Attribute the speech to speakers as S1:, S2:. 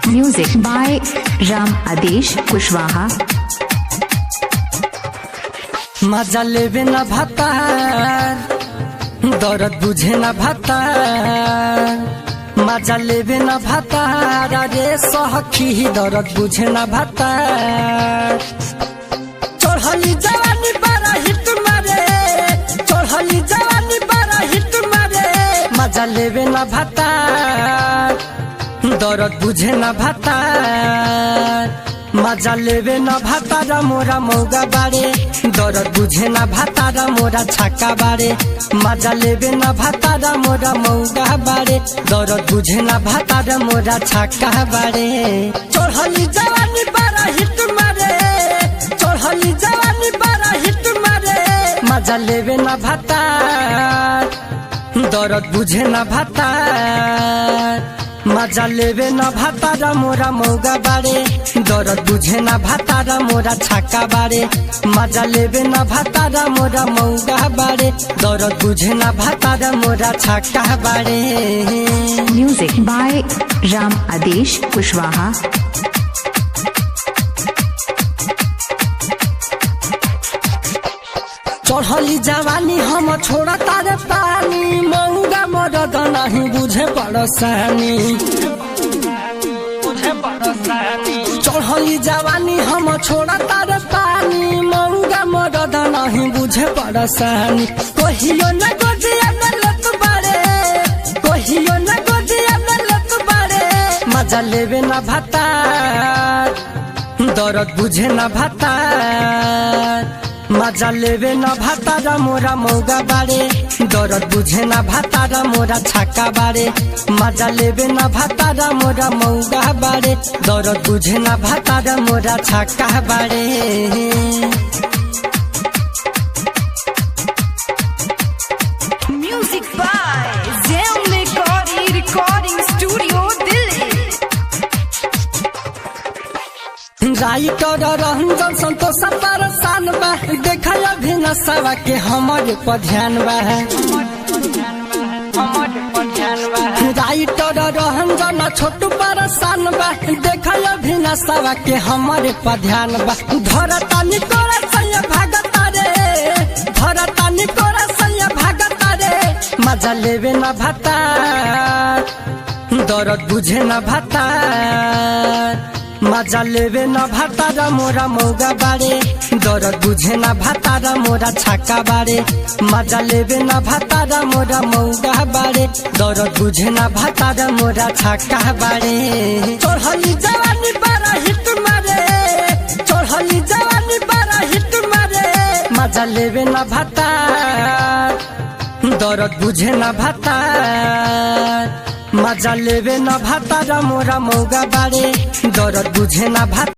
S1: Music by Ram Adesh Kushwaha।
S2: मजा लेवे न भतार दर्द बुझे न भतार, मजा लेवे न भतार रे सखी दर्द बुझे न भतार। चढ़ली जवानी बड़ा हिट मारे, चढ़ली जवानी बड़ा हिट मारे, मजा लेवे न भतार दर्द बुझे न भतार, मजा लेवे न भतार मोरा मौगा बारे, दर्द बुझे न भतार मोरा छक्का बारे, मजा लेवे न भतार मोरा मौगा बारे, दर्द बुझे न भतार मोरा छक्का बारे। चढ़ली जवानी बड़ा हिट मारे, चढ़ली जवानी बड़ा हिट मारे, मजा लेवे न भतार दर्द बुझे न भतार, मजा लेवे न भतार मोरा मौगा बारे, दर्द बुझे न भतार मोरा छक्का बारे, मजा लेवे न भतार मोरा मौगा बारे, दर्द बुझे न भतार मोरा छक्का बारे।
S1: Music by Ram Adesh Kushwaha।
S2: चढ़ली जवानी हम छोड़ा तारे पानी, मौगा मरद नहीं बुझे परेशानी, चढ़ली जवानी हम छोड़ा तारे पानी, मौगा मरद नहीं बुझे परेशानी। कहियो न गोदिया में लत बारे, कहियो न गोदिया में लत बारे, मजा लेवे न भतार दर्द बुझे न भतार, मजा लेवे न भतार मोरा मौगा बारे, दर्द बुझे न भतार मोरा छक्का बारे, मजा लेवे न भतार मोरा मौगा बारे, दर्द बुझे न भतार मोरा छक्का बारे।
S3: Music by Zen Recording Studio Delhi।
S2: Writer Ranjan Santosh परेशान बा, देखा अभी नशा के हमारे पर ध्यान बा, राइटर रंजन छोटू परेशान बा, देखा अभी नशा के हमारे पर ध्यान बा। धरता निकोरा सैया भागता रे, धरता निकोरा सैया भागता रे, मजा लेवे न भतार दर्द बुझे न भतार, मजा लेवे न भतार मोरा मौगा बारे, दर्द बुझे न भतार मोरा छक्का बारे, मजा लेवे न भतार मोरा मौगा बारे, दर्द बुझे न भतार मोरा छक्का बारे। चढ़ली जवानी बड़ा हिट मारे, चढ़ली जवानी बड़ा हिट मारे, मजा लेवे न भतार दर्द बुझे न भतार, मजा लेवे न भतार मोरा मौगा बारे, दर्द बुझे न भतार।